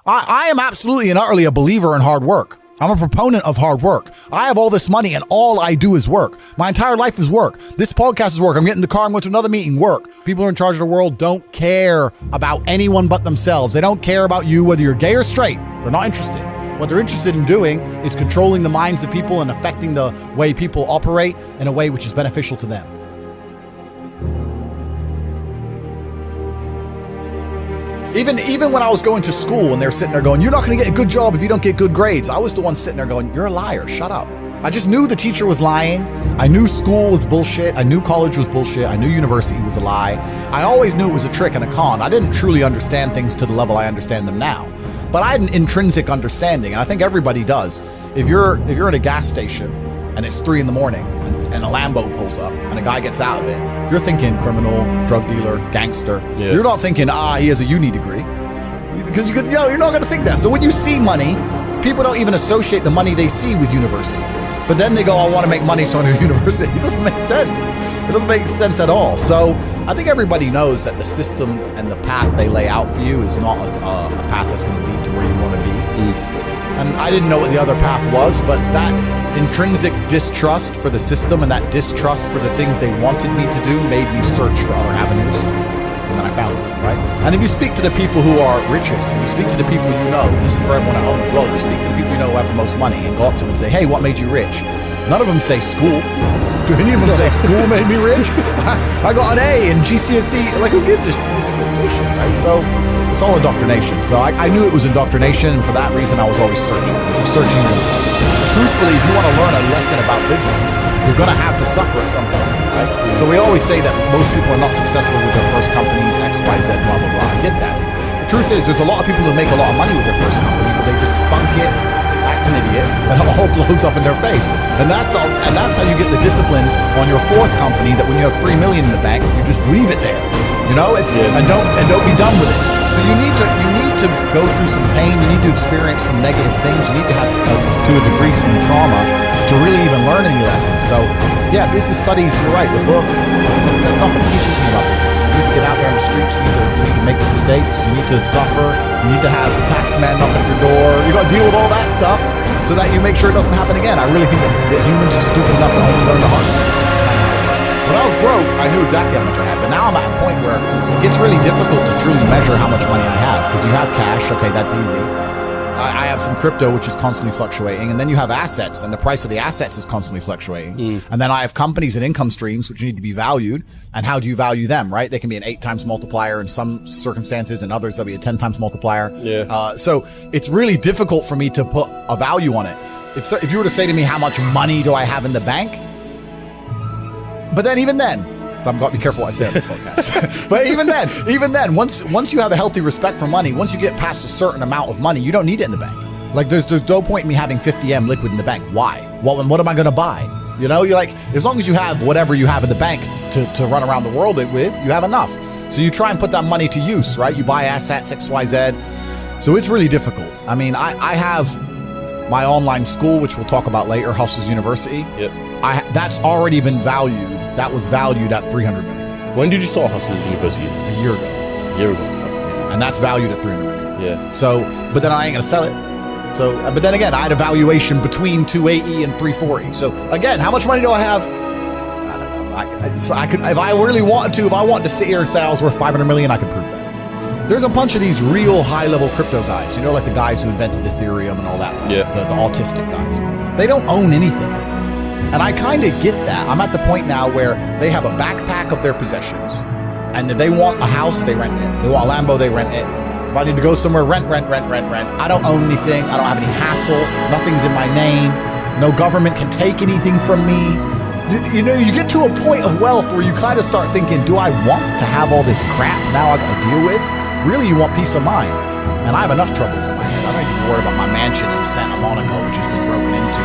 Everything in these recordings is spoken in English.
I am absolutely and utterly a believer in hard work. I'm a proponent of hard work. I have all this money and all I do is work. My entire life is work. This podcast is work. I'm getting in the car, I'm going to another meeting, work. People who are in charge of the world don't care about anyone but themselves. They don't care about you, whether you're gay or straight. They're not interested. What they're interested in doing is controlling the minds of people and affecting the way people operate in a way which is beneficial to them. Even when I was going to school and they're sitting there going, you're not going to get a good job if you don't get good grades, I was the one sitting there going, you're a liar, shut up. I just knew the teacher was lying. I knew school was bullshit. I knew college was bullshit. I knew university was a lie. I always knew it was a trick and a con. I didn't truly understand things to the level I understand them now. But I had an intrinsic understanding, and I think everybody does. If you're at a gas station and it's 3 a.m. and a Lambo pulls up and a guy gets out of it, you're thinking criminal, drug dealer, gangster. Yeah. You're not thinking, he has a uni degree. Because you're not going to think that. So when you see money, people don't even associate the money they see with university. But then they go, I want to make money, so I go to university. It doesn't make sense. It doesn't make sense at all. So I think everybody knows that the system and the path they lay out for you is not a path that's going to lead to where you want to be. And I didn't know what the other path was, but that intrinsic distrust for the system and that distrust for the things they wanted me to do made me search for other avenues. And then I found it, right? And if you speak to the people who are richest, if you speak to the people you know, this is for everyone at home as well, if you speak to the people you know who have the most money and go up to them and say, hey, what made you rich? None of them say school. Do any of them say school made me rich? I got an A in GCSE. Like, who gives a shit? It's just bullshit, right? So it's all indoctrination. So I knew it was indoctrination, and for that reason, I was always searching. Searching. Truthfully, if you want to learn a lesson about business, you're going to have to suffer at some point, right? So we always say that most people are not successful with their first companies, X, Y, Z, blah, blah, blah. I get that. The truth is, there's a lot of people who make a lot of money with their first company, but they just spunk it, act an idiot, and it all blows up in their face. And that's how you get the discipline on your fourth company, that when you have $3 million in the bank, you just leave it there. You know, and don't be done with it. So you need to go through some pain. You need to experience some negative things. You need to have to a degree some trauma to really even learn any lessons. So yeah, business studies. You're right. The book does not teach you anything about business. You need to get out there in the streets. You need to make the mistakes. You need to suffer. You need to have the tax man knocking at your door. You got to deal with all that stuff so that you make sure it doesn't happen again. I really think that humans are stupid enough to only learn the hard way. When I was broke, I knew exactly how much I had, but now I'm at a point where it gets really difficult to truly measure how much money I have, because you have cash, okay, that's easy. I have some crypto, which is constantly fluctuating, and then you have assets, and the price of the assets is constantly fluctuating. And then I have companies and income streams, which need to be valued, and how do you value them, right? They can be an 8 times multiplier in some circumstances, and others, they'll be a 10 times multiplier. Yeah. So it's really difficult for me to put a value on it. If you were to say to me, how much money do I have in the bank? But then even then, so I've got to be careful what I say on this podcast. But even then, once you have a healthy respect for money, once you get past a certain amount of money, you don't need it in the bank. Like there's no point in me having 50 M liquid in the bank. Why? What am I going to buy? You know, you're like, as long as you have whatever you have in the bank to run around the world with, you have enough. So you try and put that money to use, right? You buy assets, X, Y, Z. So it's really difficult. I mean, I have my online school, which we'll talk about later, Hustlers University. Yep. That's already been valued. That was valued at $300 million. When did you start Hustlers University? A year ago. Fuck yeah. And that's valued at $300 million. Yeah. So, but then I ain't gonna sell it. So, but then again, I had a valuation between 280 and 340. So again, how much money do I have? I don't know. I could, if I really wanted to, if I wanted to sit here and say I was worth $500 million, I could prove that. There's a bunch of these real high-level crypto guys. You know, like the guys who invented Ethereum and all that. Yeah. The autistic guys. They don't own anything. And I kind of get that. I'm at the point now where they have a backpack of their possessions. And if they want a house, they rent it. They want a Lambo, they rent it. If I need to go somewhere, rent. I don't own anything. I don't have any hassle. Nothing's in my name. No government can take anything from me. You know, you get to a point of wealth where you kind of start thinking, do I want to have all this crap now I got to deal with? Really, you want peace of mind. And I have enough troubles in my head. I don't even worry about my mansion in Santa Monica, which has been broken into.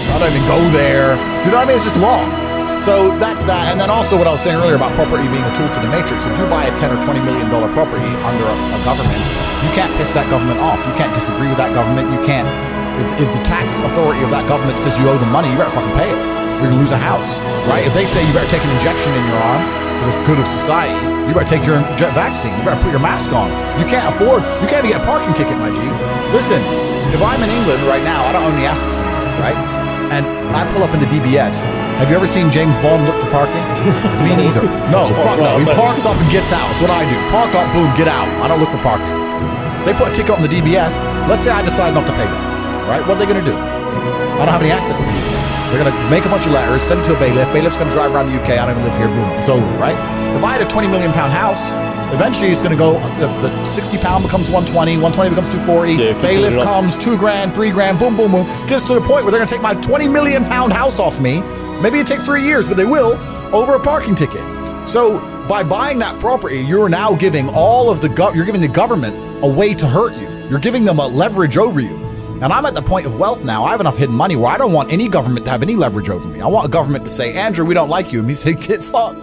I don't even go there. Do you know what I mean? It's just long. So that's that. And then also what I was saying earlier about property being a tool to the matrix. If you buy a $10 or $20 million property under a government, you can't piss that government off. You can't disagree with that government. You can't, if the tax authority of that government says you owe them money, you better fucking pay it. You're gonna lose a house, right? If they say you better take an injection in your arm for the good of society, You better take your vaccine. You better put your mask on. You can't even get a parking ticket, my G. Listen, if I'm in England right now, I don't own the assets anymore, right? And I pull up in the DBS. Have you ever seen James Bond look for parking? Me neither. No, fuck no. He parks up and gets out. That's what I do. Park up, boom, get out. I don't look for parking. They put a ticket on the DBS. Let's say I decide not to pay that, right? What are they going to do? I don't have any assets in the UK. They're going to make a bunch of letters, send it to a bailiff. Bailiff's going to drive around the UK. I don't even live here. Boom, it's over, right? If I had a £20 million house, eventually it's going to go, the £60 becomes 120, 120 becomes 240. Yeah, bailiff comes, $2,000, $3,000, boom, boom, boom. Gets to the point where they're going to take my £20 million house off me. Maybe it takes 3 years, but they will, over a parking ticket. So by buying that property, you're now giving you're giving the government a way to hurt you. You're giving them a leverage over you. And I'm at the point of wealth now. I have enough hidden money where I don't want any government to have any leverage over me. I want a government to say, Andrew, we don't like you. And me say, get fucked.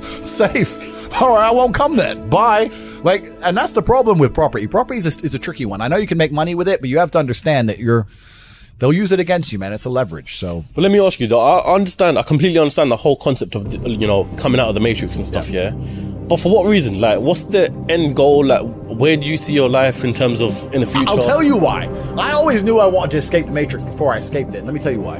Safe. All right, I won't come then. Bye. And that's the problem with property. Property is a tricky one. I know you can make money with it, but you have to understand that they'll use it against you, man. It's a leverage. So, but let me ask you though. I completely understand the whole concept of coming out of the matrix and stuff. Yeah. But for what reason? What's the end goal? Where do you see your life in terms of in the future? I'll tell you why. I always knew I wanted to escape the matrix before I escaped it. Let me tell you why.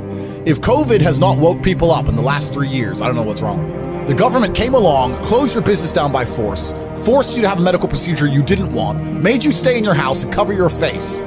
If COVID has not woke people up in the last 3 years, I don't know what's wrong with you. The government came along, closed your business down by force, forced you to have a medical procedure you didn't want, made you stay in your house and cover your face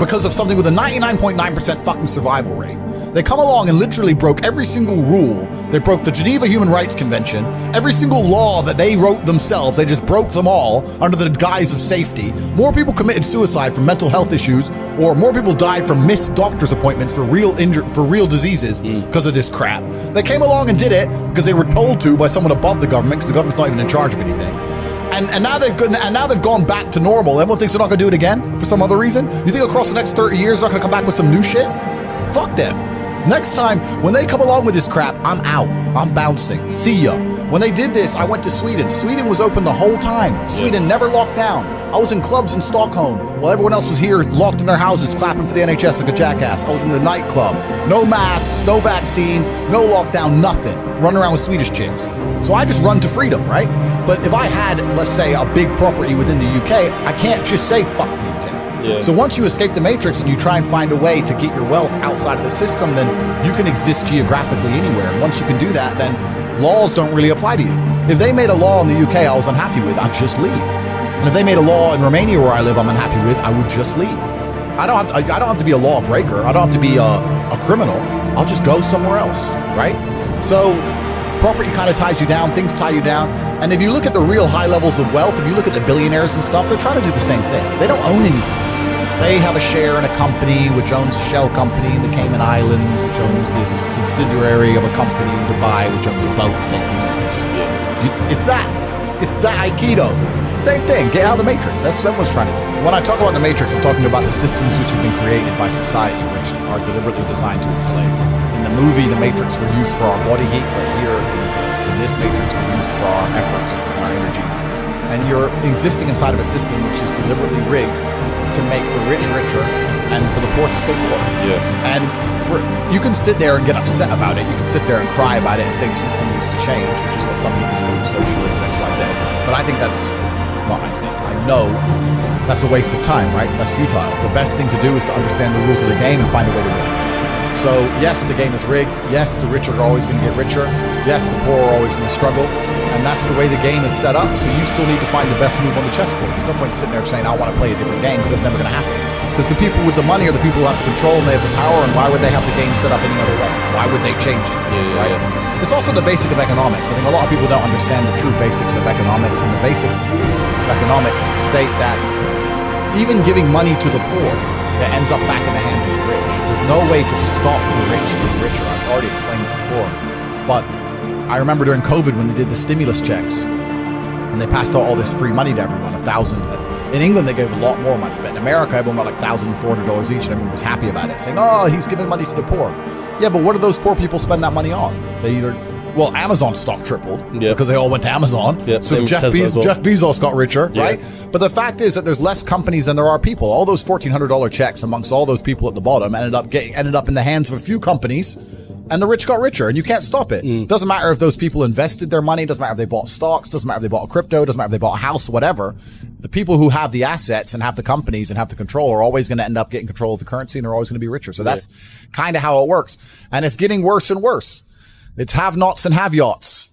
because of something with a 99.9% fucking survival rate. They come along and literally broke every single rule. They broke the Geneva Human Rights Convention, every single law that they wrote themselves. They just broke them all under the guise of safety. More people committed suicide from mental health issues, or more people died from missed doctor's appointments for real diseases because of this crap. They came along and did it because they were told to by someone above the government, because the government's not even in charge of anything. And now they've gone back to normal. Everyone thinks they're not going to do it again for some other reason. You think across the next 30 years they're not going to come back with some new shit? Fuck them. Next time, when they come along with this crap, I'm out. I'm bouncing. See ya. When they did this, I went to Sweden. Sweden was open the whole time. Sweden never locked down. I was in clubs in Stockholm while everyone else was here locked in their houses clapping for the NHS like a jackass. I was in the nightclub. No masks, no vaccine, no lockdown, nothing. Running around with Swedish chicks. So I just run to freedom, right? But if I had, let's say, a big property within the UK, I can't just say fuck the UK. Yeah. So once you escape the matrix and you try and find a way to get your wealth outside of the system, then you can exist geographically anywhere. And once you can do that, then laws don't really apply to you. If they made a law in the UK I was unhappy with, I'd just leave. And if they made a law in Romania where I live I'm unhappy with, I would just leave. I don't have to be a lawbreaker. I don't have to be a criminal. I'll just go somewhere else, right? So property kind of ties you down, things tie you down. And if you look at the real high levels of wealth, if you look at the billionaires and stuff, they're trying to do the same thing. They don't own anything. They have a share in a company which owns a shell company in the Cayman Islands, which owns this subsidiary of a company in Dubai, which owns a boat they can use. Yeah. It's that Aikido. It's the same thing. Get out of the matrix. That's what everyone's trying to do. When I talk about the matrix, I'm talking about the systems which have been created by society, which are deliberately designed to enslave. In the movie, the matrix were used for our body heat, but here in this matrix, we're used for our efforts and our energies. And you're existing inside of a system which is deliberately rigged to make the rich richer and for the poor to stay poor. Yeah. And you can sit there and get upset about it. You can sit there and cry about it and say the system needs to change, which is what some people do, socialists, XYZ. But I know that's a waste of time, right? That's futile. The best thing to do is to understand the rules of the game and find a way to win. So yes, the game is rigged. Yes, the rich are always going to get richer. Yes, the poor are always going to struggle. And that's the way the game is set up. So you still need to find the best move on the chessboard. There's no point sitting there saying, I want to play a different game, because that's never going to happen. Because the people with the money are the people who have the control and they have the power, and why would they have the game set up any other way? Why would they change it? Right? It's also the basic of economics. I think a lot of people don't understand the true basics of economics, and the basics of economics state that even giving money to the poor, it ends up back in the hands of the rich. There's no way to stop the rich getting richer. I've already explained this before. But I remember during COVID when they did the stimulus checks and they passed out all this free money to everyone, $1,000. In England, they gave a lot more money, but in America, everyone got like $1,400 each, and everyone was happy about it, saying, oh, he's giving money to the poor. Yeah, but what do those poor people spend that money on? They either, Amazon stock tripled because they all went to Amazon. So Jeff Bezos got richer, right? But the fact is that there's less companies than there are people. All those $1,400 checks amongst all those people at the bottom ended up in the hands of a few companies and the rich got richer, and you can't stop it. Doesn't matter if those people invested their money, doesn't matter if they bought stocks, doesn't matter if they bought a crypto, doesn't matter if they bought a house, whatever. The people who have the assets and have the companies and have the control are always going to end up getting control of the currency, and they're always going to be richer. So that's kind of how it works. And it's getting worse and worse. It's have-nots and have-yachts.